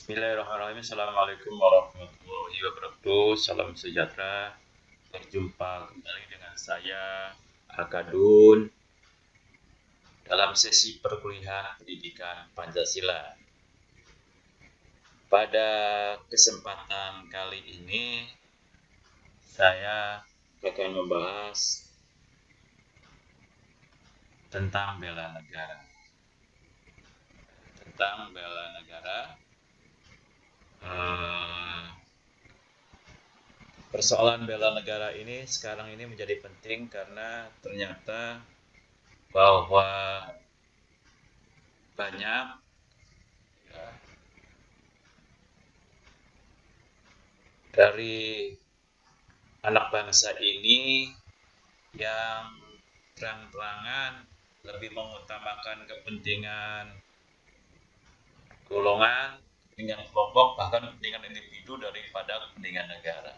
Bismillahirrahmanirrahim. Assalamualaikum warahmatullahi wabarakatuh. Salam sejahtera. Berjumpa kembali dengan saya, Akadun, dalam sesi perkuliahan pendidikan Pancasila. Pada kesempatan kali ini, saya akan membahas tentang bela negara. Persoalan bela negara ini sekarang ini menjadi penting karena ternyata bahwa banyak dari anak bangsa ini yang terang-terangan lebih mengutamakan kepentingan golongan, kepentingan kelompok, bahkan kepentingan individu daripada kepentingan negara.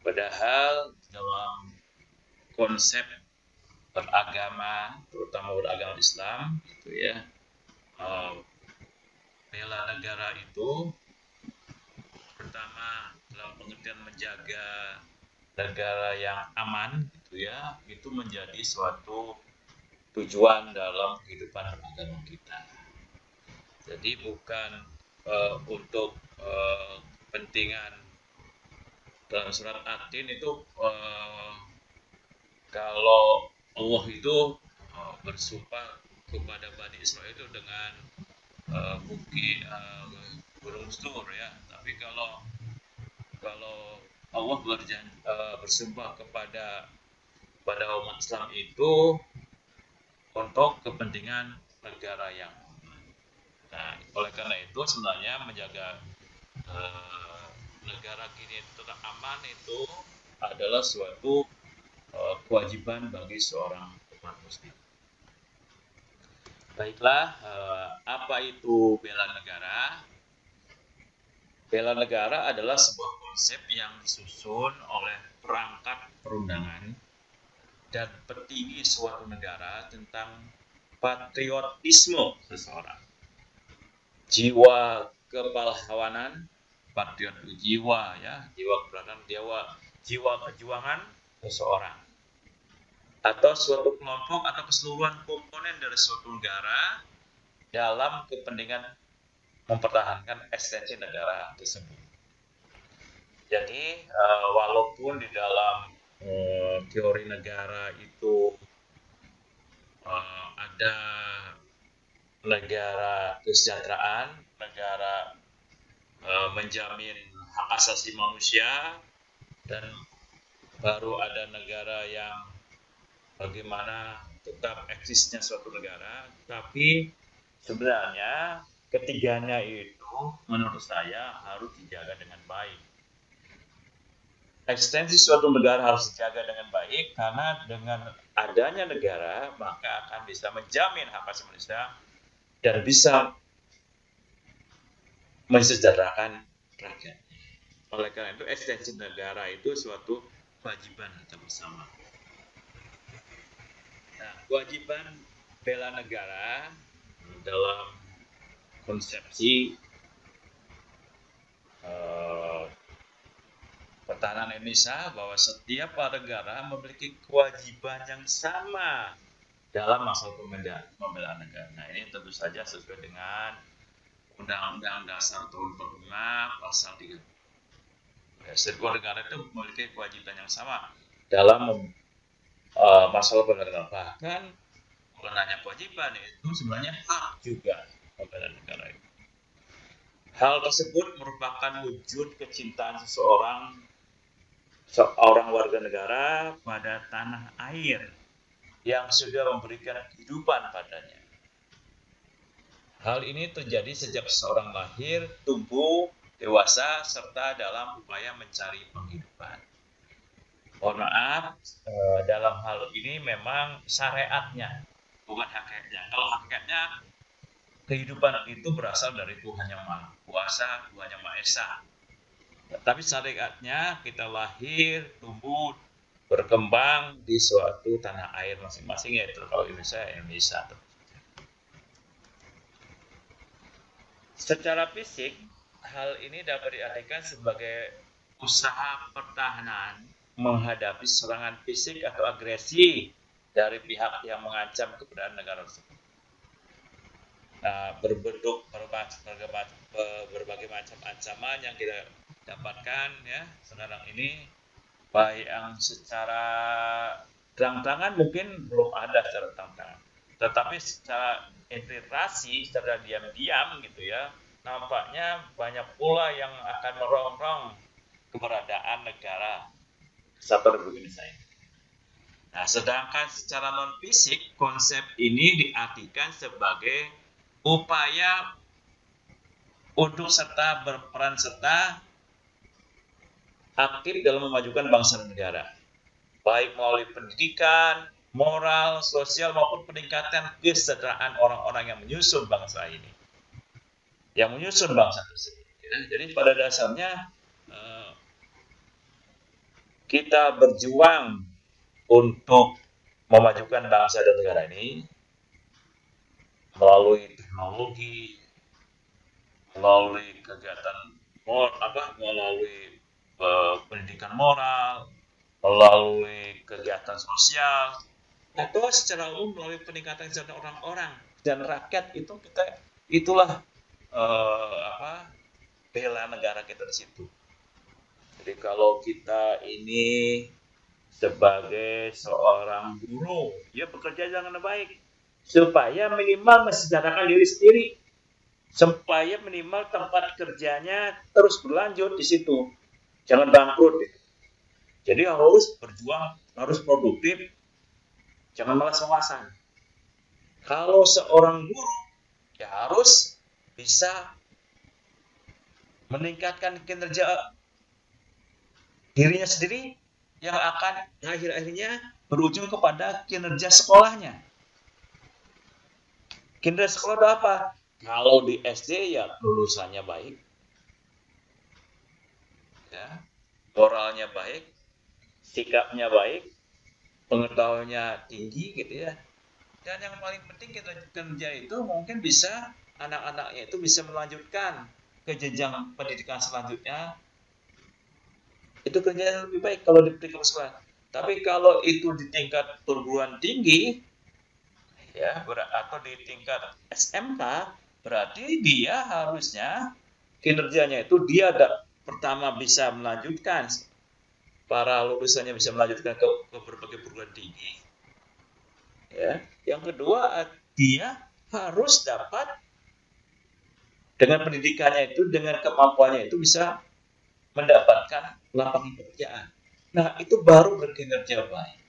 Padahal dalam konsep beragama, terutama beragama Islam, gitu ya, bela negara itu pertama dalam pengertian menjaga negara yang aman, gitu ya, itu menjadi suatu tujuan dalam kehidupan beragama kita. Jadi bukan untuk kepentingan. Dalam surat At-Tin itu kalau Allah itu bersumpah kepada Bani Israel itu dengan gunung Tur ya. Tapi kalau Allah bersumpah kepada umat Islam itu untuk kepentingan negara yang aman. Nah, oleh karena itu sebenarnya menjaga negara kini tetap aman itu adalah suatu kewajiban bagi seorang umat muslim. Baiklah, apa itu bela negara? Bela negara adalah sebuah konsep yang disusun oleh perangkat perundangan dan petinggi suatu negara tentang patriotisme seseorang, jiwa kepahlawanan, patriot jiwa ya, jiwa keberanian, jiwa perjuangan seseorang atau suatu kelompok atau keseluruhan komponen dari suatu negara dalam kepentingan mempertahankan eksistensi negara tersebut. Jadi walaupun di dalam teori negara itu ada negara kesejahteraan, negara menjamin hak asasi manusia, dan baru ada negara yang bagaimana tetap eksisnya suatu negara, tapi sebenarnya ketiganya itu menurut saya harus dijaga dengan baik. Eksistensi suatu negara harus dijaga dengan baik karena dengan adanya negara maka akan bisa menjamin hak asasi manusia dan bisa mensejahterakan rakyat. Oleh karena itu eksistensi negara itu suatu kewajiban kita bersama. Nah, kewajiban bela negara dalam konsepsi pertahanan Indonesia bahwa setiap negara memiliki kewajiban yang sama dalam masalah pembelaan negara. Nah, ini tentu saja sesuai dengan Undang-Undang Dasar tahun 45 pasal 3. Setiap negara itu memiliki kewajiban yang sama dalam masalah pembelaan negara. Bahkan bukan hanya kewajiban, itu sebenarnya hak juga membela negara itu. Hal tersebut merupakan wujud kecintaan seorang warga negara pada tanah air yang sudah memberikan kehidupan padanya. Hal ini terjadi sejak seseorang lahir, tumbuh, dewasa, serta dalam upaya mencari penghidupan. Mohon maaf, dalam hal ini memang syariatnya, bukan hakikatnya. Kalau hakikatnya, kehidupan itu berasal dari Tuhan Yang Maha Kuasa, Tuhan Yang Maha Esa. Tapi syariatnya kita lahir, tumbuh, berkembang di suatu tanah air masing-masing, yaitu kalau Indonesia. Secara fisik, hal ini dapat diartikan sebagai usaha pertahanan menghadapi serangan fisik atau agresi dari pihak yang mengancam keberadaan negara tersebut. Nah, berbagai macam ancaman yang kita dapatkan ya sekarang ini, baik yang secara terang-terangan mungkin belum ada secara terang-terangan, tetapi secara infiltrasi, secara diam-diam gitu ya, nampaknya banyak pula yang akan merongrong keberadaan negara kesatuan Republik Indonesia ini. Nah, sedangkan secara non fisik konsep ini diartikan sebagai upaya untuk berperan serta aktif dalam memajukan bangsa dan negara, baik melalui pendidikan, moral, sosial maupun peningkatan kesejahteraan orang-orang yang menyusun bangsa ini, yang menyusun bangsa tersebut. Ya, jadi pada dasarnya kita berjuang untuk memajukan bangsa dan negara ini melalui teknologi, melalui kegiatan melalui pendidikan moral, melalui kegiatan sosial, atau secara umum melalui peningkatan kesejahteraan orang-orang dan rakyat. Itulah bela negara kita di situ. Jadi kalau kita ini sebagai seorang guru, ya bekerja dengan baik supaya minimal mesejahterakan diri sendiri, supaya minimal tempat kerjanya terus berlanjut di situ, jangan bangkrut. Jadi harus berjuang, harus produktif, jangan malas-malasan. Kalau seorang guru ya harus bisa meningkatkan kinerja dirinya sendiri yang akan akhir-akhirnya berujung kepada kinerja sekolahnya. Kinerja sekolah itu apa? Kalau di SD ya lulusannya baik, ya, moralnya baik, sikapnya baik, pengetahuannya tinggi gitu ya. Dan yang paling penting kita kerja itu mungkin bisa anak-anaknya itu bisa melanjutkan ke jenjang pendidikan selanjutnya. Itu kerjanya lebih baik kalau diberi sekolah. Tapi kalau itu di tingkat perguruan tinggi ya atau di tingkat SMK, berarti dia harusnya kinerjanya itu dia pertama bisa melanjutkan, para lulusannya bisa melanjutkan ke berbagai perguruan tinggi. Ya, yang kedua dia harus dapat dengan pendidikannya itu, dengan kemampuannya itu bisa mendapatkan lapangan pekerjaan. Nah, itu baru berkinerja baik.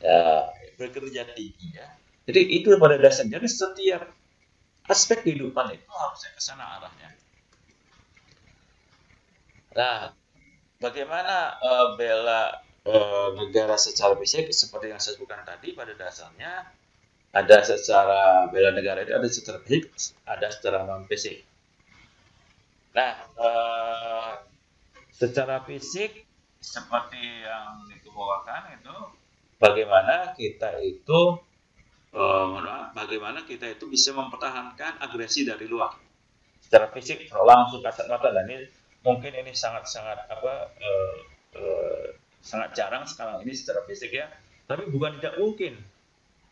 Ya, berkinerja tinggi ya. Jadi itu pada dasarnya. Jadi setiap aspek kehidupan itu harusnya ke sana arahnya. Nah, bagaimana bela negara secara fisik seperti yang saya sebutkan tadi, pada dasarnya ada secara bela negara itu ada secara fisik, ada secara non fisik. Nah, secara fisik seperti yang dikemukakan itu bagaimana kita itu bisa mempertahankan agresi dari luar secara fisik langsung kasat mata. Dan ini mungkin ini sangat-sangat sangat jarang sekarang ini secara fisik ya, tapi bukan tidak mungkin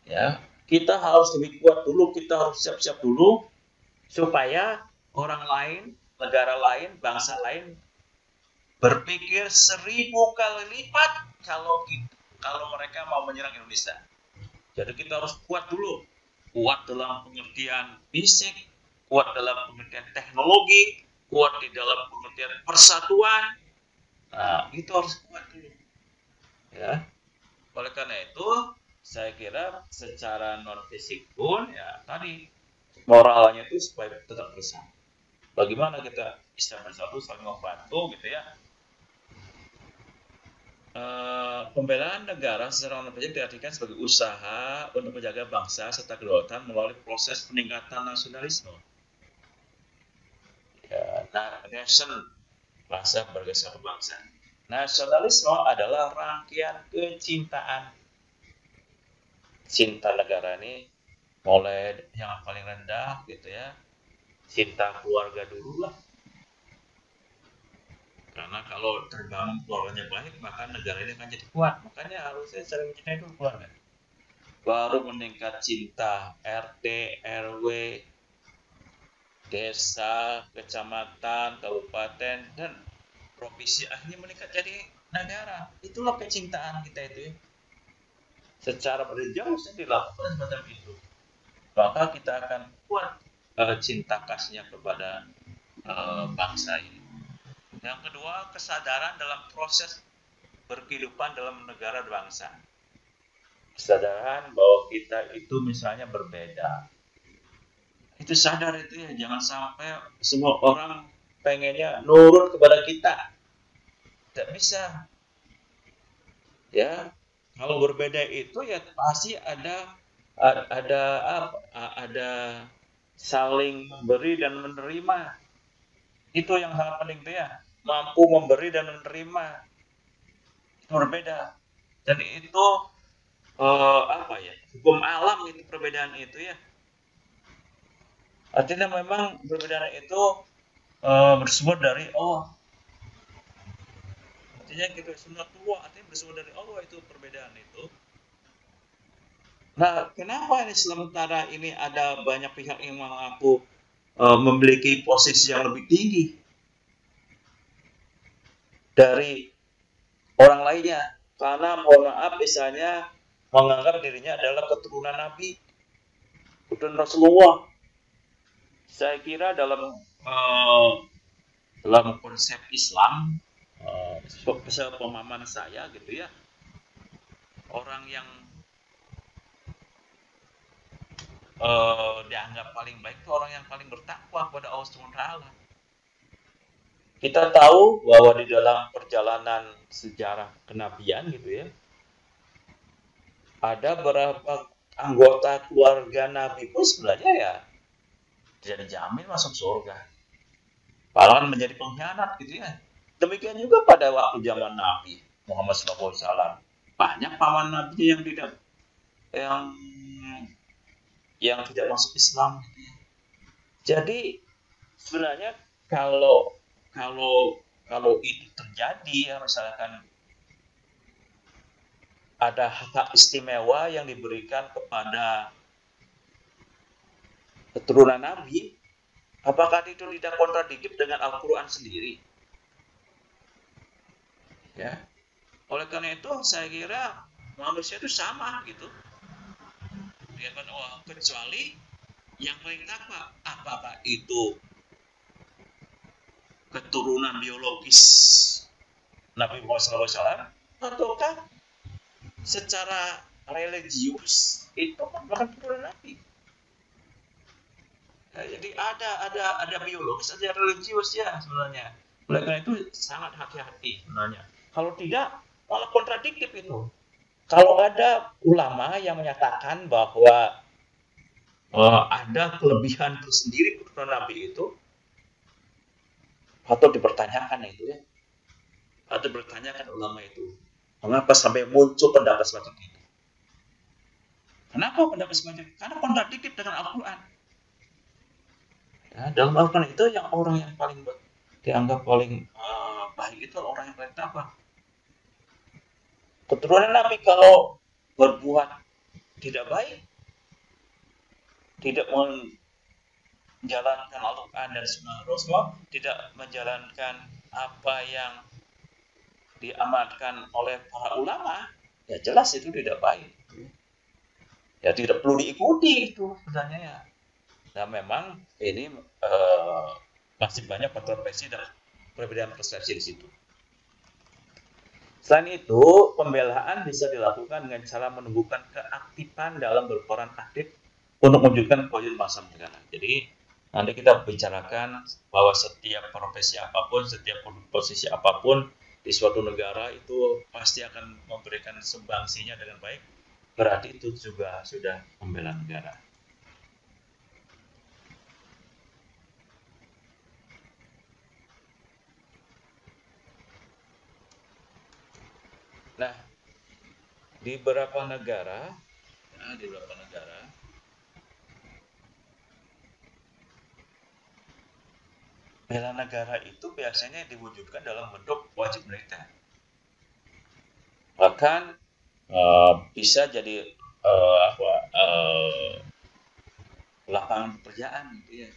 ya. Kita harus lebih kuat dulu, kita harus siap-siap dulu supaya orang lain, negara lain, bangsa lain berpikir 1000 kali lipat kalau mereka mau menyerang Indonesia. Jadi kita harus kuat dulu, kuat dalam pengertian fisik, kuat dalam pengertian teknologi, kuat di dalam pengertian persatuan. Nah, itu harus kuat dulu. Ya. Oleh karena itu, saya kira secara non fisik pun ya tadi moralnya itu supaya tetap bersama. Bagaimana kita bisa bersatu saling membantu gitu ya. Pembelaan negara secara non-fisik diartikan sebagai usaha untuk menjaga bangsa serta kedaulatan melalui proses peningkatan nasionalisme. Ya, nation, bangsa sebagai satu bangsa. Nasionalisme adalah rangkaian kecintaan. Cinta negara ini mulai yang paling rendah gitu ya, cinta keluarga dulu lah. Karena kalau terbangun keluarganya baik, maka negara ini akan jadi kuat. Makanya harusnya saling mencintai dulu keluarga. Baru meningkat cinta RT, RW, desa, kecamatan, kabupaten, dan provinsi, akhirnya meningkat jadi negara. Itulah kecintaan kita itu ya. Secara berjauh dilakukan semacam itu. Maka kita akan kuat cinta kasihnya kepada bangsa ini. Yang kedua, kesadaran dalam proses berkehidupan dalam negara bangsa. Kesadaran bahwa kita itu misalnya berbeda. Itu sadar itu ya, jangan sampai semua orang pengennya nurut kepada kita. Tidak bisa. Ya, kalau berbeda itu ya pasti ada saling memberi dan menerima. Itu yang sangat penting tuh ya, mampu memberi dan menerima. Itu berbeda. Dan itu hukum alam itu perbedaan itu ya. Artinya memang perbedaan itu bersumber dari Allah. Artinya gitu, sunnatullah artinya bersumber dari Allah itu perbedaan itu. Nah, kenapa ini sementara ini ada banyak pihak yang mengaku memiliki posisi yang lebih tinggi dari orang lainnya? Karena mohon maaf misalnya menganggap dirinya adalah keturunan Nabi, keturunan Rasulullah. Saya kira dalam konsep Islam, sepemahaman saya gitu ya, orang yang dianggap paling baik itu orang yang paling bertakwa kepada Allah SWT. Kita tahu bahwa di dalam perjalanan sejarah kenabian gitu ya, ada beberapa anggota keluarga Nabi pun sebenarnya ya tidak dijamin masuk surga, bahkan menjadi pengkhianat gitu ya. Demikian juga pada waktu zaman Nabi Muhammad SAW, banyak paman Nabi yang tidak masuk Islam gitu ya. Jadi sebenarnya kalau itu terjadi ya, misalkan ada hak istimewa yang diberikan kepada keturunan Nabi, apakah itu tidak kontradiktif dengan Al-Quran sendiri? Ya, oleh karena itu saya kira manusia itu sama gitu. Ya kan, kecuali yang paling takwa, apakah itu keturunan biologis Nabi Muhammad SAW ataukah secara religius itu bukan keturunan Nabi. Ya, jadi ada biologis, ada religius ya sebenarnya. Oleh karena itu sangat hati-hati sebenarnya. Kalau tidak malah kontradiktif itu. Kalau ada ulama yang menyatakan bahwa ada kelebihan tersendiri keturunan Nabi itu, atau dipertanyakan itu ya, atau bertanyakan ulama itu, mengapa sampai muncul pendapat semacam itu? Kenapa pendapat semacam itu? Karena kontradiktif dengan Al-Quran. Ya, dalam Al-Quran itu yang orang yang paling dianggap paling baik itu orang yang paling takwa. Keturunan Nabi kalau berbuat tidak baik, tidak menjalankan Al-Quran dan Sunnah Rasulullah, tidak menjalankan apa yang diamanatkan oleh para ulama, ya jelas itu tidak baik. Ya tidak perlu diikuti itu sebenarnya ya. Nah memang ini masih banyak kontroversi dan perbedaan persepsi di situ. Selain itu, pembelaan bisa dilakukan dengan cara menumbuhkan keaktifan dalam berperan aktif untuk mewujudkan kewajiban bangsa negara. Jadi nanti kita bicarakan bahwa setiap profesi apapun, setiap posisi apapun di suatu negara itu pasti akan memberikan sumbangsinya dengan baik. Berarti itu juga sudah membela negara. Nah, di beberapa negara bela negara itu biasanya diwujudkan dalam bentuk wajib militer. Bahkan bisa jadi apa lapangan pekerjaan gitu ya.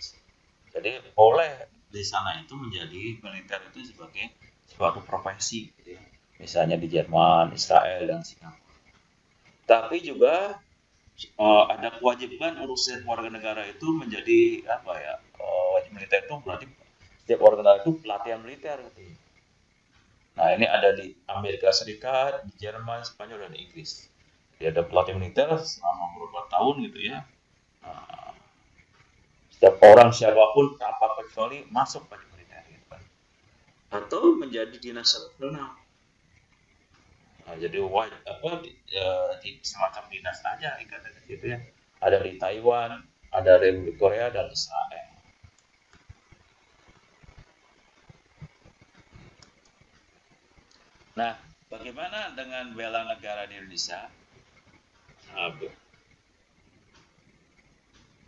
Jadi boleh di sana itu menjadi militer itu sebagai suatu profesi gitu ya. Misalnya di Jerman, Israel dan Singapura. Tapi juga ada kewajiban urusan warga negara itu menjadi apa ya? Wajib militer itu berarti setiap warga negara itu pelatihan militer gitu ya. Nah, ini ada di Amerika Serikat, di Jerman, Spanyol, dan Inggris. Jadi ada pelatihan militer selama beberapa tahun gitu ya. Nah, setiap orang siapapun tanpa kecuali masuk pada militer gitu kan. Atau menjadi dinas renang. Nah, jadi apa di semacam dinas aja ikatan gitu ya. Ada di Taiwan, ada Republik Korea dan Israel. Nah, bagaimana dengan bela negara di Indonesia? Nah,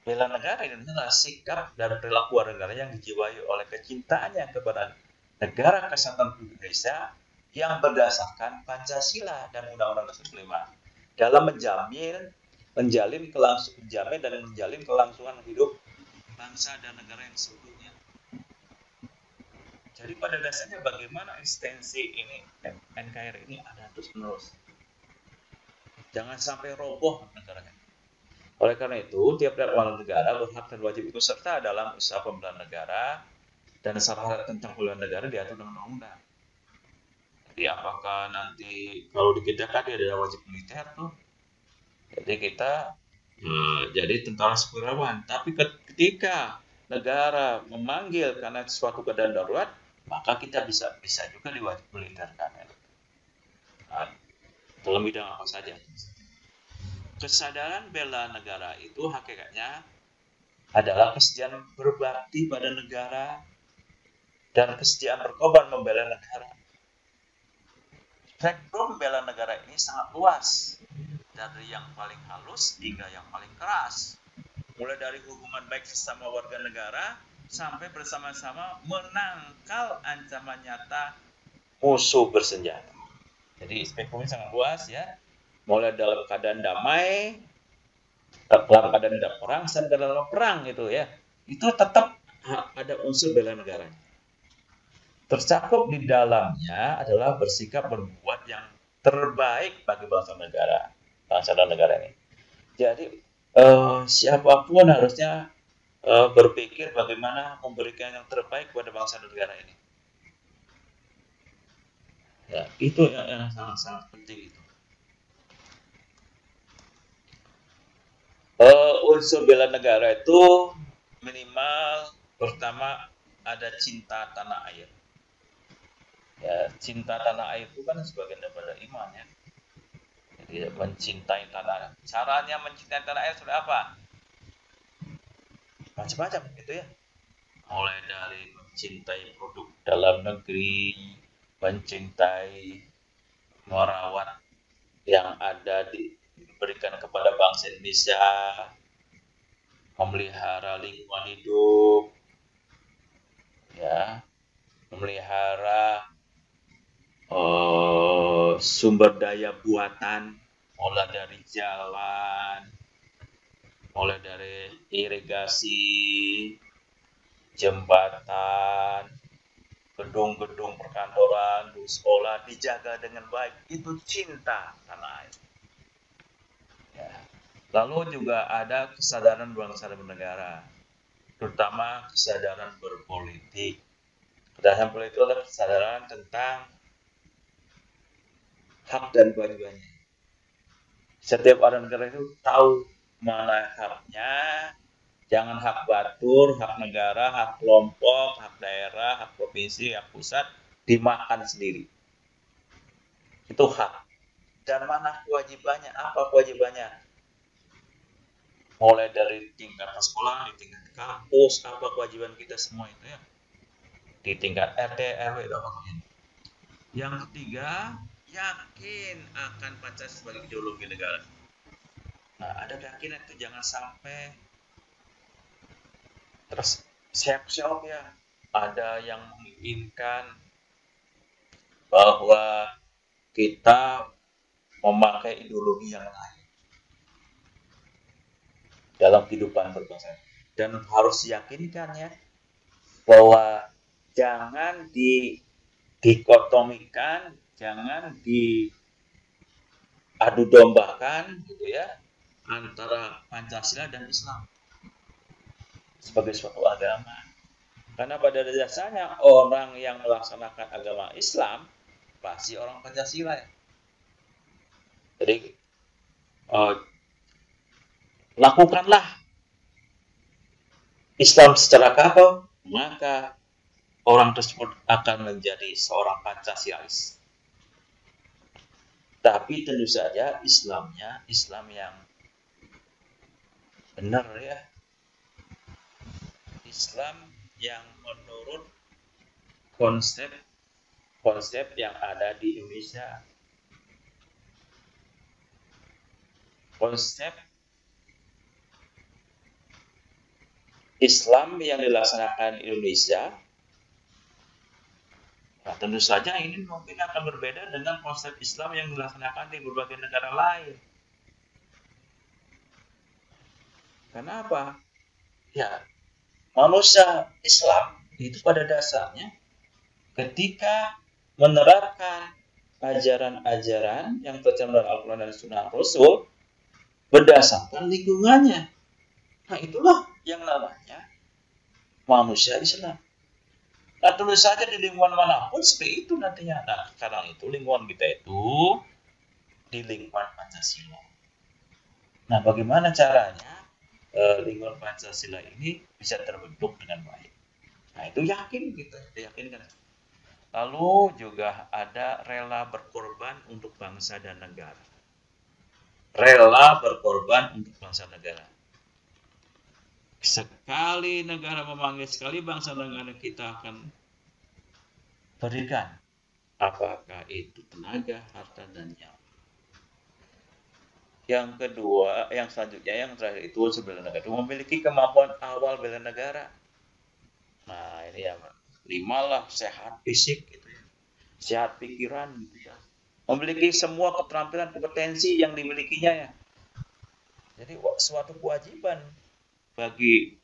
bela negara ini adalah sikap dan perilaku warga negara yang dijiwai oleh kecintaannya kepada negara kesatuan Republik Indonesia yang berdasarkan Pancasila dan Undang-Undang Dasar 45 dalam menjalin dan menjalin kelangsungan hidup bangsa dan negara yang seutuhnya. Jadi pada dasarnya bagaimana eksistensi ini NKRI ini ada terus menerus. Jangan sampai roboh negaranya. Oleh karena itu, tiap-tiap warga negara berhak dan wajib ikut serta dalam usaha pembelahan negara dan syarat tentang pembelahan negara diatur dengan undang-undang. Jadi apakah nanti kalau di kita kan ada wajib militer tuh, jadi kita jadi tentara sekuirawan. Tapi ketika negara memanggil karena suatu keadaan darurat, maka kita bisa juga diwajib militer kan. Nah, dalam bidang apa saja. Kesadaran bela negara itu hakikatnya adalah kesediaan berbakti pada negara dan kesediaan berkorban membela negara. Spektrum bela negara ini sangat luas, dari yang paling halus hingga yang paling keras. Mulai dari hubungan baik sesama warga negara sampai bersama-sama menangkal ancaman nyata musuh bersenjata. Jadi spektrumnya sangat luas ya. Mulai dalam keadaan damai, dalam keadaan tidak perang, sampai dalam perang gitu ya. Itu tetap ada unsur bela negaranya. Tercakup di dalamnya adalah bersikap berbuat yang terbaik bagi bangsa dan negara ini. Jadi siapapun harusnya berpikir bagaimana memberikan yang terbaik kepada bangsa dan negara ini. Ya, itu yang sangat-sangat penting itu. Unsur bela negara itu minimal pertama ada cinta tanah air. Ya, cinta tanah air itu kan sebagian daripada iman ya. Jadi mencintai tanah air. Caranya mencintai tanah air seperti apa? Macam-macam gitu ya. Mulai dari mencintai produk dalam negeri, mencintai merawat yang ada diberikan kepada bangsa Indonesia, memelihara lingkungan hidup, ya, memelihara sumber daya buatan, mulai dari jalan, mulai dari irigasi, jembatan, gedung-gedung perkantoran, sekolah dijaga dengan baik. Itu cinta tanah air. Ya. Lalu juga ada kesadaran bangsa dan negara, terutama kesadaran berpolitik. Kesadaran politik itu adalah kesadaran tentang hak dan kewajibannya. Setiap orang negara itu tahu mana haknya, jangan hak batur, hak negara, hak kelompok, hak daerah, hak provinsi, hak pusat dimakan sendiri. Itu hak. Dan mana kewajibannya? Apa kewajibannya? Mulai dari tingkat sekolah, di tingkat kampus, apa kewajiban kita semua itu ya. Di tingkat RT, RW, dan sebagainya. Yang ketiga, yakin akan Pancasila sebagai ideologi negara. Nah, ada keyakinan itu jangan sampai terus siap-siap ya. ada yang menginginkan bahwa kita memakai ideologi yang lain dalam kehidupan berbangsa. Dan harus diyakinkan ya, bahwa jangan dikotomikan, jangan diadu dombakan gitu ya, antara Pancasila dan Islam sebagai suatu agama. Karena pada dasarnya orang yang melaksanakan agama Islam pasti orang Pancasila ya. Jadi lakukanlah Islam secara kafah, maka orang tersebut akan menjadi seorang Pancasialis. Tapi tentu saja Islamnya Islam yang benar ya, Islam yang menurut konsep yang ada di Indonesia, konsep Islam yang dilaksanakan Indonesia. Nah, tentu saja ini mungkin akan berbeda dengan konsep Islam yang dilaksanakan di berbagai negara lain. Kenapa? Ya, manusia Islam itu pada dasarnya ketika menerapkan ajaran-ajaran yang tercantum dalam Al-Quran dan Sunnah Rasul berdasarkan lingkungannya. Nah, itulah yang namanya manusia Islam. Nah, tulis saja di lingkungan manapun seperti itu nantinya. Nah, sekarang itu lingkungan kita itu di lingkungan Pancasila. Nah, bagaimana caranya lingkungan Pancasila ini bisa terbentuk dengan baik? Nah, itu yakin kita, yakinkan. Lalu juga ada rela berkorban untuk bangsa dan negara. Rela berkorban untuk bangsa dan negara. Sekali negara memanggil, sekali bangsa dan negara kita akan berikan. Apakah itu tenaga, harta, dan nyawa. Yang kedua, yang selanjutnya, yang terakhir itu bela negara. Memiliki kemampuan awal bela negara. Nah, ini yang 5 lah, sehat fisik gitu ya. Sehat pikiran gitu ya. Memiliki semua keterampilan, kompetensi yang dimilikinya ya. Jadi suatu kewajiban bagi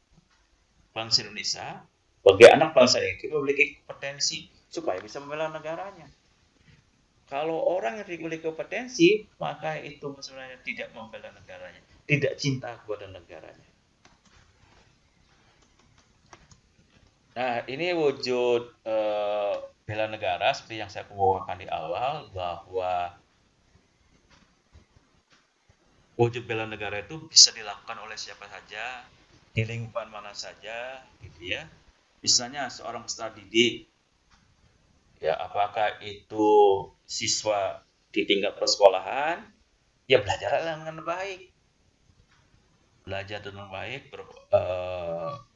bangsa Indonesia, bagi anak bangsa ini memiliki kompetensi supaya bisa membela negaranya. Kalau orang yang memiliki kompetensi, maka itu sebenarnya tidak membela negaranya, tidak cinta kepada negaranya. Nah, ini wujud bela negara seperti yang saya kemukakan di awal, bahwa wujud bela negara itu bisa dilakukan oleh siapa saja, di lingkungan mana saja, gitu ya. Misalnya seorang peserta didik, ya apakah itu siswa di tingkat persekolahan, ya belajar dengan baik,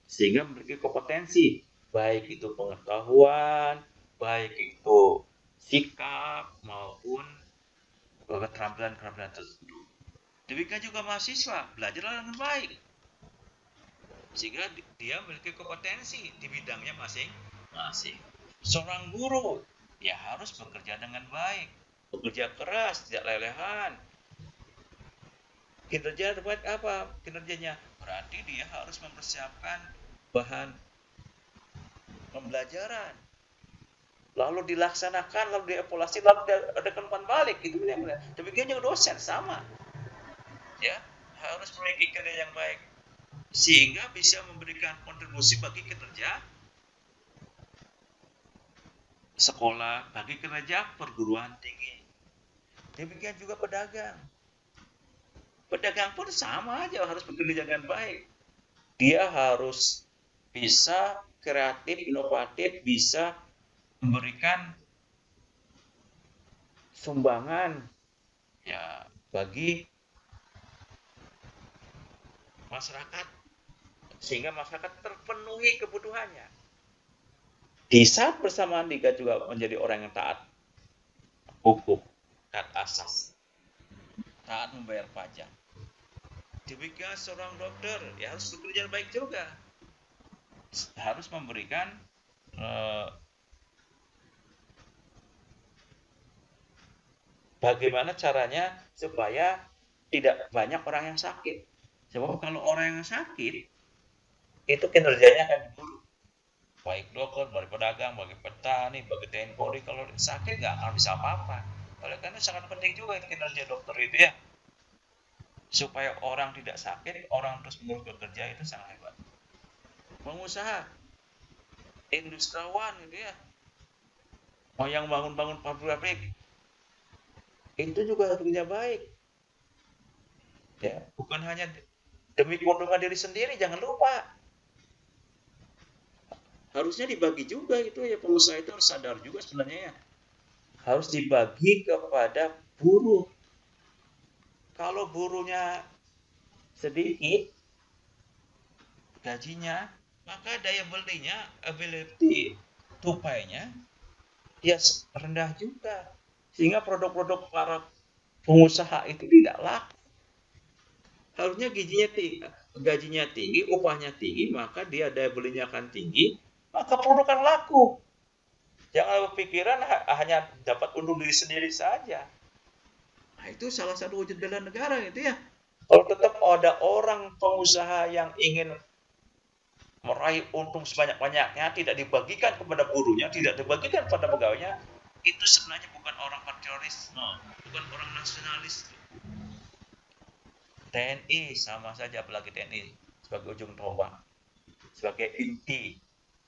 sehingga memiliki kompetensi, baik itu pengetahuan, baik itu sikap maupun keterampilan tertentu. Demikian juga mahasiswa, belajarlah dengan baik, sehingga dia memiliki kompetensi di bidangnya masing-masing. Seorang guru, ya harus bekerja dengan baik, bekerja keras, tidak lelehan. Kinerja terbaik apa? Kinerjanya berarti dia harus mempersiapkan bahan pembelajaran, lalu dilaksanakan, lalu dievaluasi, lalu ada umpan balik. Itu benar. Demikian juga dosen sama, ya harus memiliki kinerja yang baik sehingga bisa memberikan kontribusi bagi kinerja sekolah, bagi kinerja perguruan tinggi. Demikian juga pedagang. Pedagang pun sama aja, harus bekerja dengan baik. Dia harus bisa kreatif, inovatif, bisa memberikan sumbangan ya bagi masyarakat, sehingga masyarakat terpenuhi kebutuhannya. Di saat bersamaan dia juga menjadi orang yang taat hukum, taat asas, taat membayar pajak. Demikian seorang dokter, ya harus bekerja baik juga, harus memberikan Bagaimana caranya supaya tidak banyak orang yang sakit? Sebab kalau orang yang sakit, itu kinerjanya akan buruk. Baik dokter, baik pedagang, bagi petani, bagi TNI Polri, kalau sakit nggak akan bisa apa-apa. Oleh karena sangat penting juga itu kinerja dokter itu ya. Supaya orang tidak sakit, orang terus menerus bekerja itu sangat hebat. Pengusaha, industriawan gitu ya, mau yang bangun-bangun pabrik, itu juga kerja baik. Ya, bukan hanya demi keuntungan diri sendiri, jangan lupa. Harusnya dibagi juga itu ya, pengusaha itu harus sadar juga sebenarnya ya. Harus dibagi kepada buruh. Kalau buruhnya sedikit gajinya, maka daya belinya, ability tupainya ya rendah juga. Sehingga produk-produk para pengusaha itu tidak laku. Harusnya gajinya tinggi, upahnya tinggi, maka dia daya belinya akan tinggi, maka produk akan laku. Jangan berpikiran hanya dapat untung diri sendiri saja. Nah, itu salah satu wujud bela negara gitu ya. Kalau tetap ada orang pengusaha yang ingin meraih untung sebanyak-banyaknya, tidak dibagikan kepada buruhnya, tidak dibagikan kepada pegawainya, itu sebenarnya bukan orang patriotis, bukan orang nasionalis. TNI sama saja, apalagi TNI sebagai ujung tombak, sebagai inti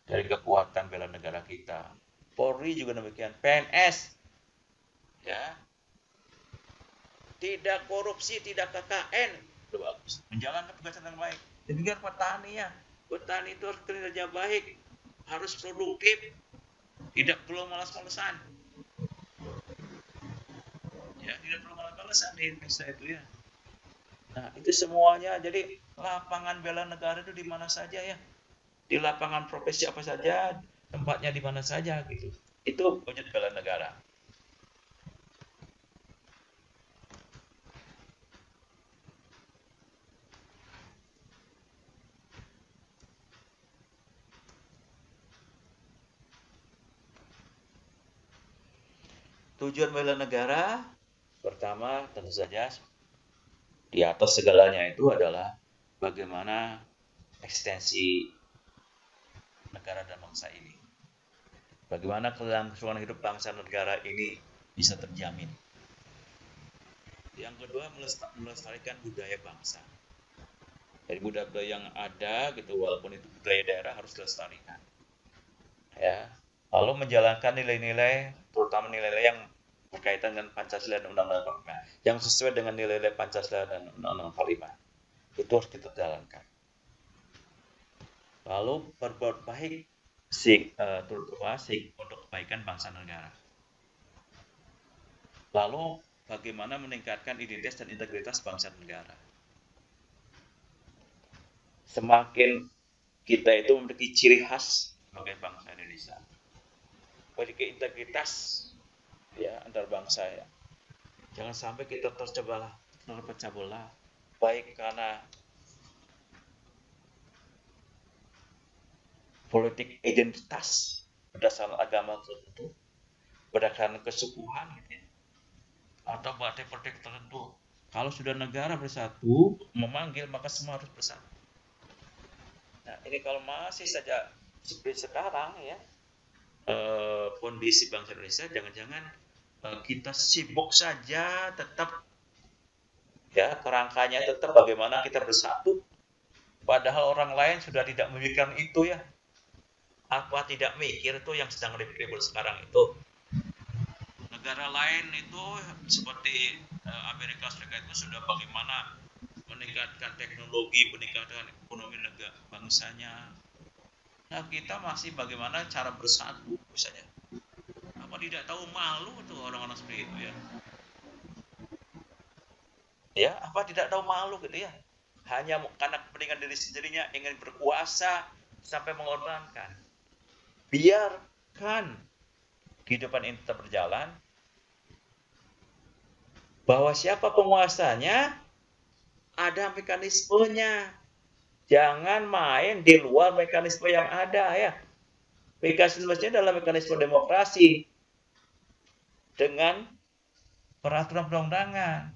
dari kekuatan bela negara kita. Polri juga demikian, PNS, ya, tidak korupsi, tidak KKN, udah bagus, menjalankan tugas dengan baik. Demikian petani ya, petani itu harus kinerja baik, harus produktif, tidak perlu malas-malesan. Ya, tidak perlu malas-malesan di Indonesia itu ya. Nah, itu semuanya. Jadi lapangan bela negara itu di mana saja ya. Di lapangan profesi apa saja, tempatnya di mana saja gitu. Itu wujud bela negara. Tujuan bela negara pertama tentu saja di atas segalanya itu adalah bagaimana eksistensi negara dan bangsa ini. Bagaimana kelangsungan hidup bangsa dan negara ini bisa terjamin. Yang kedua, melestarikan budaya bangsa. Dari budaya yang ada gitu, walaupun itu budaya daerah harus dilestarikan. Ya. Lalu menjalankan nilai-nilai, terutama nilai-nilai yang berkaitan dengan Pancasila dan Undang-Undang 45, yang sesuai dengan nilai-nilai Pancasila dan Undang-Undang 45. Itu harus kita jalankan. Lalu berbuat baik terutama untuk kebaikan bangsa dan negara. Lalu bagaimana meningkatkan identitas dan integritas bangsa dan negara. Semakin kita itu memiliki ciri khas sebagai bangsa Indonesia, memiliki integritas ya antar bangsa ya. Jangan sampai kita terpecah belah, baik karena politik identitas berdasarkan agama tertentu, berdasarkan kesukuan gitu ya, atau partai-partai tertentu. Kalau sudah negara bersatu memanggil, maka semua harus bersatu. Nah, ini kalau masih saja seperti sekarang ya, kondisi bangsa Indonesia, jangan-jangan kita sibuk saja tetap ya kerangkanya tetap bagaimana kita bersatu, padahal orang lain sudah tidak memikirkan itu ya. Apa tidak mikir itu yang sedang ribut sekarang itu. Negara lain itu seperti Amerika Serikat itu sudah bagaimana meningkatkan teknologi, meningkatkan ekonomi negara bangsanya. Nah, kita masih bagaimana cara bersatu misalnya. Apa tidak tahu malu tuh orang-orang seperti itu ya? Ya, apa tidak tahu malu gitu ya? Hanya karena kepentingan diri sendirinya ingin berkuasa sampai mengorbankan. Biarkan kehidupan ini tetap berjalan. Bahwa siapa penguasanya, ada mekanismenya. Jangan main di luar mekanisme yang ada ya. Mekanismenya adalah mekanisme demokrasi dengan peraturan perundang-undangan.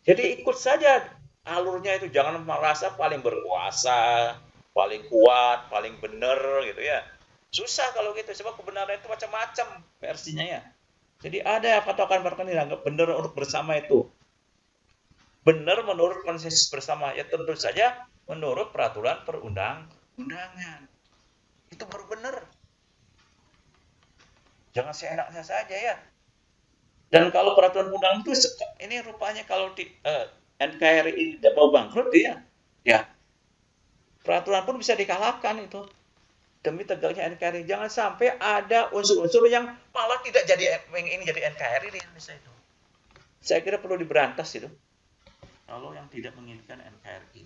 Jadi ikut saja alurnya itu, jangan merasa paling berkuasa, paling kuat, paling benar gitu ya. Susah kalau gitu, sebab kebenaran itu macam-macam versinya ya. Jadi ada patokan-patokan yang dianggap benar untuk bersama itu. Benar menurut konsensus bersama, ya tentu saja menurut peraturan perundang-undangan. Itu baru benar. Jangan seenaknya saja ya. Dan kalau peraturan undang itu ini rupanya kalau di NKRI ini tidak mau bangkrut ya, ya peraturan pun bisa dikalahkan itu demi tegaknya NKRI. Jangan sampai ada unsur-unsur yang malah tidak jadi ini jadi NKRI di Indonesia itu. Saya kira perlu diberantas itu. Kalau yang tidak menginginkan NKRI.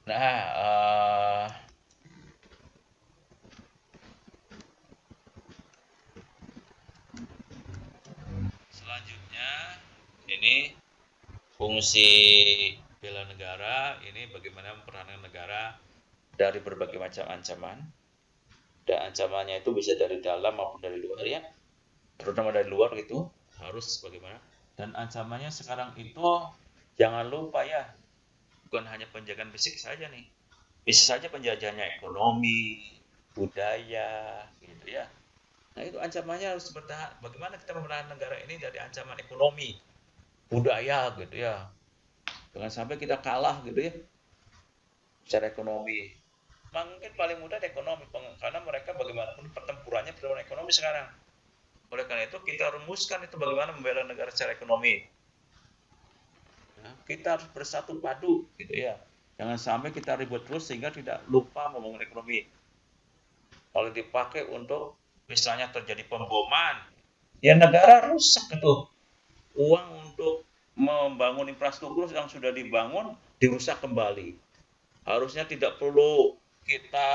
Nah, selanjutnya ini fungsi bela negara, ini bagaimana memperankan negara dari berbagai macam ancaman. Dan ancamannya itu bisa dari dalam maupun dari luar ya, terutama dari luar gitu, harus bagaimana. Dan ancamannya sekarang itu jangan lupa ya, bukan hanya penjagaan fisik saja nih, bisa saja penjajahannya ekonomi, budaya gitu ya. Nah itu ancamannya harus bertahan. Bagaimana kita memerangi negara ini dari ancaman ekonomi, budaya gitu ya. Jangan sampai kita kalah gitu ya secara ekonomi. Mungkin paling mudah di ekonomi, karena mereka bagaimanapun pertempurannya pertempuran ekonomi sekarang. Oleh karena itu kita rumuskan itu bagaimana membela negara secara ekonomi. Ya, kita harus bersatu padu gitu ya. Jangan sampai kita ribut terus sehingga tidak lupa membangun ekonomi. Kalau dipakai untuk misalnya terjadi pemboman, ya negara rusak itu. Uang untuk membangun infrastruktur yang sudah dibangun dirusak kembali. Harusnya tidak perlu kita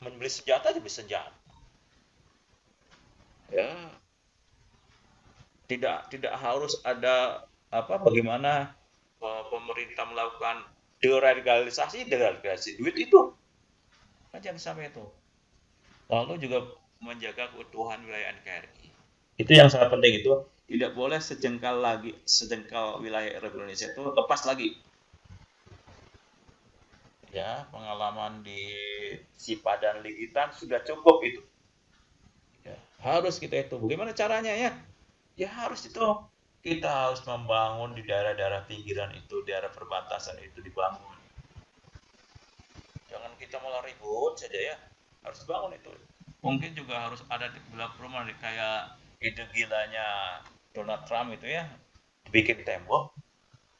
membeli senjata, dibeli senjata. Ya, tidak harus ada apa bagaimana pemerintah melakukan deradikalisasi duit itu aja sampai itu. Lalu juga menjaga keutuhan wilayah NKRI. Itu yang sangat penting itu. Tidak boleh sejengkal wilayah Republik Indonesia itu lepas lagi. Ya, pengalaman di Sipa dan Ligitan sudah cukup itu. Ya, harus kita itu. Bagaimana caranya ya? Ya harus itu. Kita harus membangun di daerah-daerah pinggiran itu, daerah perbatasan itu dibangun. Jangan kita malah ribut saja ya. Harus bangun itu. Mungkin juga harus ada di beberapa perumahan kayak ide gilanya Donald Trump itu ya, bikin tembok.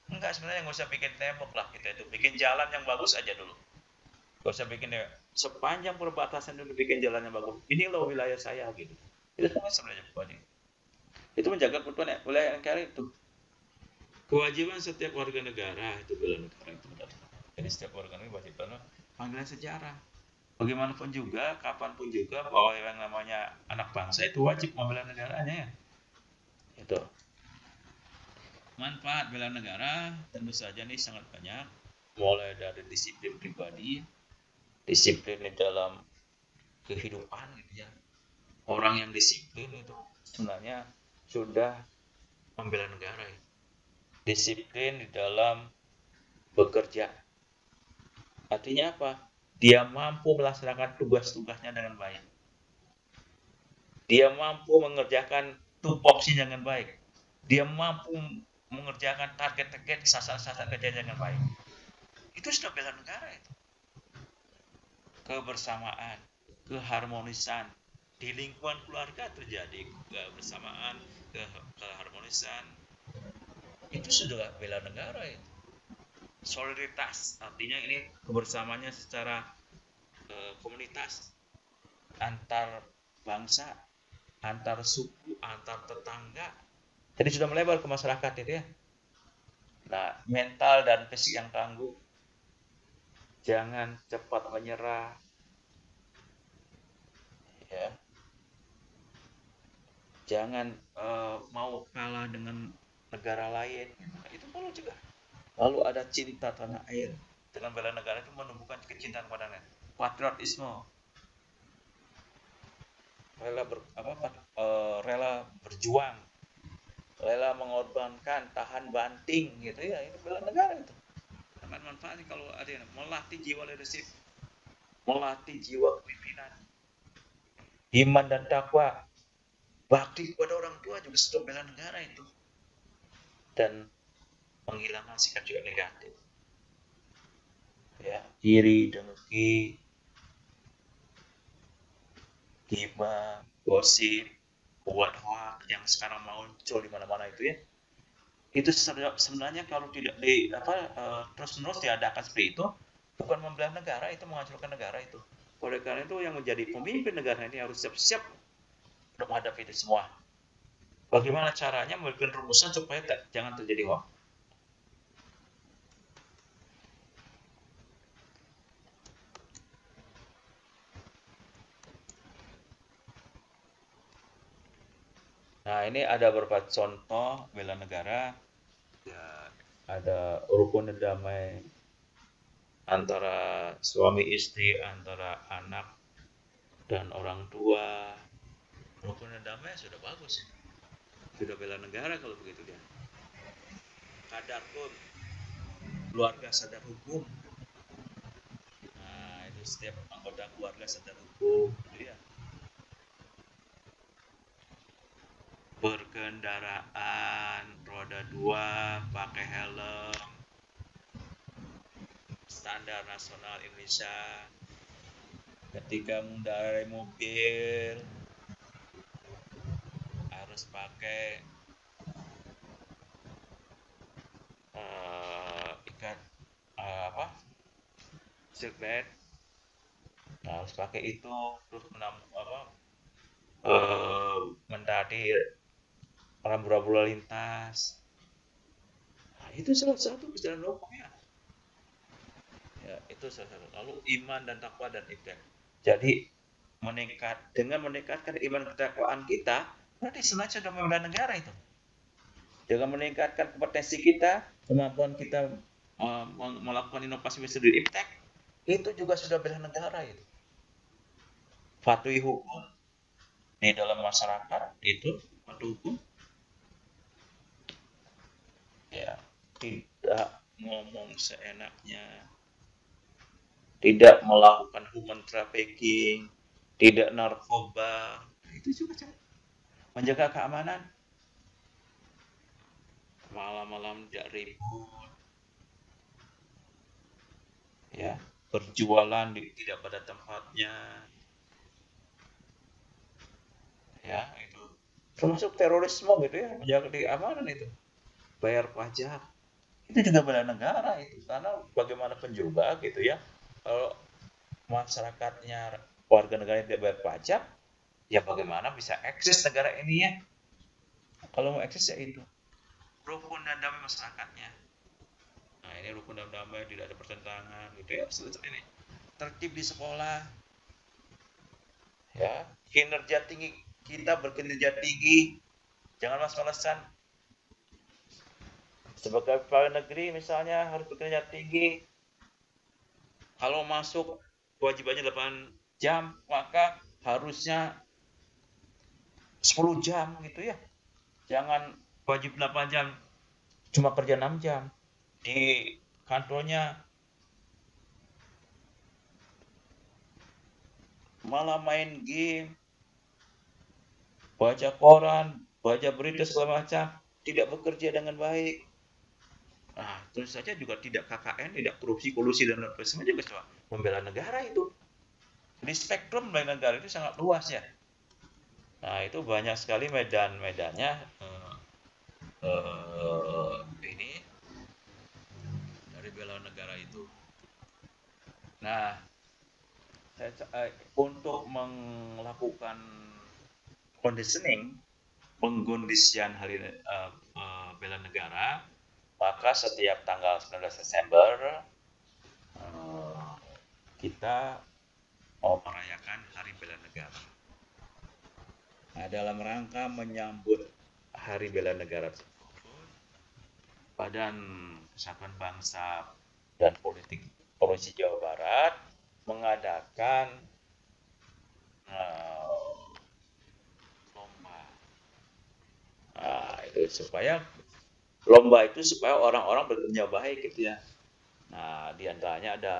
Enggak, sebenarnya nggak usah bikin tembok lah, kita itu bikin jalan yang bagus aja dulu. Nggak usah bikin sepanjang perbatasan dulu, bikin jalan yang bagus. Ini loh wilayah saya gitu. Itu semua sebenarnya kewajiban. Itu menjaga keutuhan wilayah NKRI itu. Kewajiban setiap warga negara itu bela negara itu benar. Jadi setiap warga negara wajib panggilan sejarah. Bagaimanapun juga, kapanpun juga, bahwa yang namanya anak bangsa itu wajib membela negaranya ya. Itu. Manfaat bela negara tentu saja nih sangat banyak. Mulai dari disiplin pribadi, disiplin di dalam kehidupan gitu ya. Orang yang disiplin itu sebenarnya sudah membela negara ya. Disiplin di dalam bekerja. Artinya apa? Dia mampu melaksanakan tugas-tugasnya dengan baik. Dia mampu mengerjakan tupoksinya dengan baik. Dia mampu mengerjakan target-target sasaran-sasaran kerja dengan baik. Itu sudah bela negara itu. Kebersamaan, keharmonisan. Di lingkungan keluarga terjadi kebersamaan, keharmonisan. Itu sudah bela negara itu. Solidaritas, artinya ini kebersamaannya secara komunitas, antar bangsa, antar suku, antar tetangga. Jadi sudah melebar ke masyarakat itu ya. Nah, mental dan fisik yang tangguh. Jangan cepat menyerah. Ya. Jangan mau kalah dengan negara lain. Itu perlu juga. Lalu ada cinta tanah air. Dengan bela negara itu menumbuhkan kecintaan pada negara. patriotisme, rela berjuang, rela mengorbankan, tahan banting gitu ya, itu bela negara itu. Akan manfaatnya kalau ada yang melatih jiwa leadership, melatih jiwa kepemimpinan, iman dan takwa, bakti kepada orang tua juga sudah bela negara itu, dan menghilangkan sikap-sikap negatif, ya, iri, dengki, gibah, gosip, buat hoax yang sekarang muncul di mana-mana itu ya. Itu sebenarnya kalau tidak terus-menerus diadakan seperti itu, bukan membela negara, itu menghancurkan negara itu. Oleh karena itu yang menjadi pemimpin negara ini harus siap-siap untuk menghadapi itu semua. Bagaimana caranya memberikan rumusan supaya jangan terjadi hoax. Nah, ini ada beberapa contoh bela negara. Ya, ada rukun damai antara suami istri, antara anak dan orang tua. Rukun damai sudah bagus, sudah bela negara kalau begitu dia. Kadarkun, keluarga sadar hukum. Nah, itu setiap anggota keluarga sadar hukum, gitu ya. Berkendaraan roda 2 pakai helm, standar nasional Indonesia. Ketika mengendarai mobil harus pakai ikat seatbelt. Nah, harus pakai itu, terus mendaki rambu-rambu lalu lintas. Nah, itu salah satu perjalanan hukumnya. Ya, itu salah satu. Lalu iman dan takwa dan ibadah. Jadi dengan meningkatkan iman dan ketakwaan kita, berarti sebenarnya sudah membela negara itu. Dengan meningkatkan kompetensi kita, kemampuan kita melakukan inovasi metode iptek, itu juga sudah bela negara itu. Patuhi hukum di dalam masyarakat itu, patuhi hukum. Ya, tidak ngomong seenaknya, tidak melakukan human trafficking, tidak narkoba, itu juga cara menjaga keamanan. Malam-malam tidak ribut, ya, berjualan tidak pada tempatnya, ya, itu termasuk terorisme gitu ya, menjaga keamanan itu, bayar pajak, itu juga bela negara itu, karena bagaimanapun juga gitu ya, kalau masyarakatnya, warga negara tidak bayar pajak, ya bagaimana bisa eksis negara ini ya? Kalau mau eksis ya itu rukun dan damai masyarakatnya. Nah, ini rukun dan damai, tidak ada pertentangan gitu ya, ini tertib di sekolah, ya, kinerja tinggi, kita berkinerja tinggi, jangan malas-malasan. Sebagai pegawai negeri misalnya harus berkinerja tinggi, kalau masuk kewajibannya 8 jam, maka harusnya 10 jam gitu ya, jangan wajib 8 jam cuma kerja 6 jam di kantornya, malah main game, baca koran, baca berita segala macam, tidak bekerja dengan baik. Nah, tentu saja juga tidak KKN, tidak korupsi, kolusi, dan lain-lain juga cuma membela negara itu. Jadi spektrum bela negara itu sangat luas ya. Nah, itu banyak sekali medan-medannya ini dari bela negara itu. Nah, untuk melakukan conditioning, pengkondisian hari bela negara, maka setiap tanggal 19 Desember kita mau merayakan Hari Bela Negara. Nah, dalam rangka menyambut Hari Bela Negara tersebut, Badan Kesatuan Bangsa dan Politik Provinsi Jawa Barat mengadakan lomba. Nah, itu supaya orang-orang berkerja baik gitu ya. Nah, di antaranya ada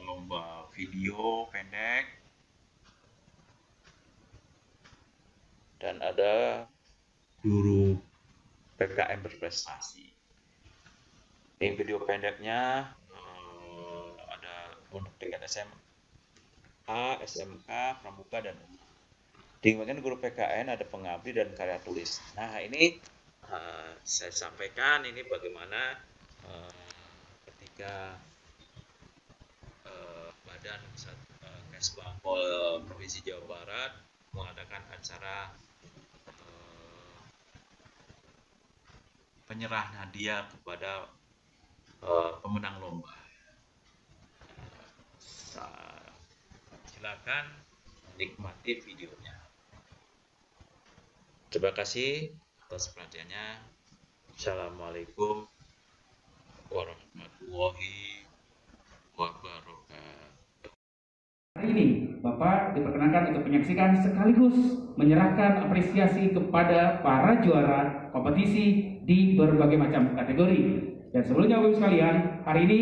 lomba video pendek dan ada guru PKM berprestasi. Ini video pendeknya ada untuk tingkat SMA, SMK, Pramuka, dan di bagian guru PKN ada pengabdi dan karya tulis. Nah, ini saya sampaikan ini bagaimana ketika Badan Kesbangpol Provinsi Jawa Barat mengadakan acara penyerahan hadiah kepada pemenang lomba. Silakan nikmati videonya. Terima kasih atas perhatiannya. Assalamualaikum warahmatullahi wabarakatuh. Hari ini Bapak diperkenankan untuk menyaksikan sekaligus menyerahkan apresiasi kepada para juara kompetisi di berbagai macam kategori. Dan sebelumnya Bapak sekalian, hari ini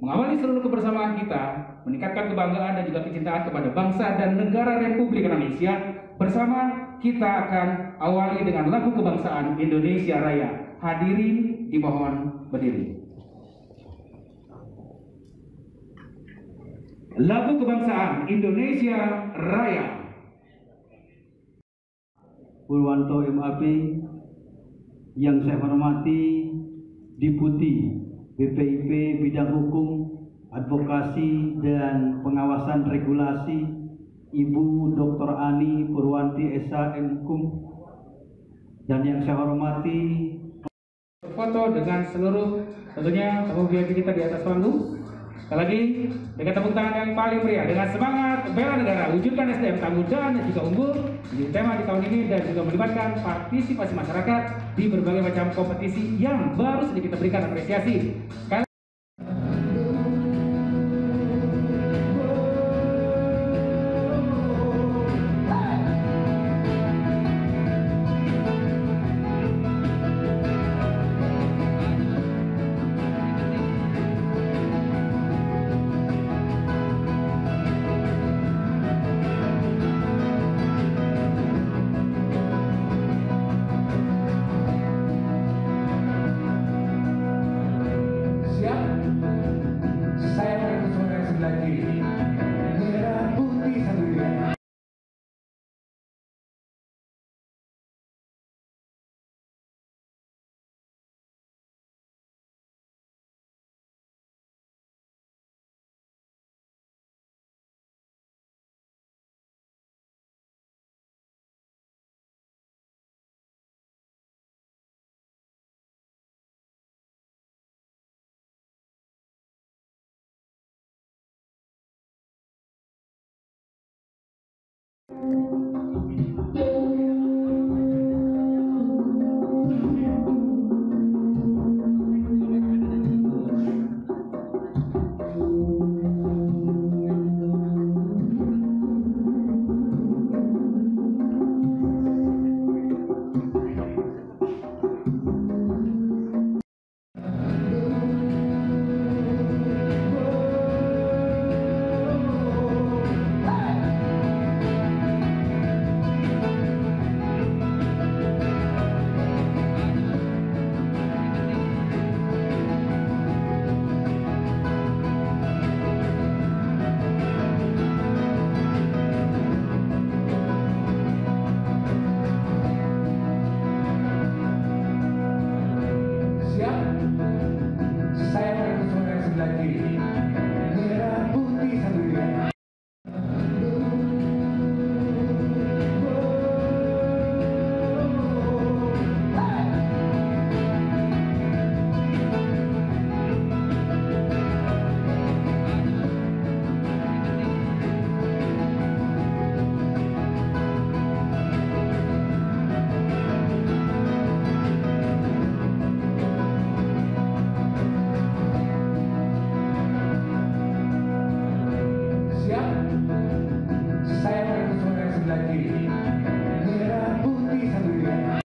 mengawali seluruh kebersamaan kita, meningkatkan kebanggaan dan juga kecintaan kepada bangsa dan negara Republik Indonesia. Bersama kita akan awali dengan lagu kebangsaan Indonesia Raya. Hadirin dimohon berdiri. Lagu kebangsaan Indonesia Raya. Purwanto MAP, yang saya hormati Deputi BPIP Bidang Hukum, Advokasi dan Pengawasan Regulasi, Ibu Dr. Ani Purwanti SH MKum, dan yang saya hormati Foto dengan seluruh tentunya tamu VIP kita di atas panggung. Sekali lagi, dengan tepuk tangan yang paling meriah, dengan semangat bela negara, wujudkan SDM tangguh dan juga unggul, menjadi tema di tahun ini dan juga melibatkan partisipasi masyarakat di berbagai macam kompetisi yang baru saja kita berikan apresiasi.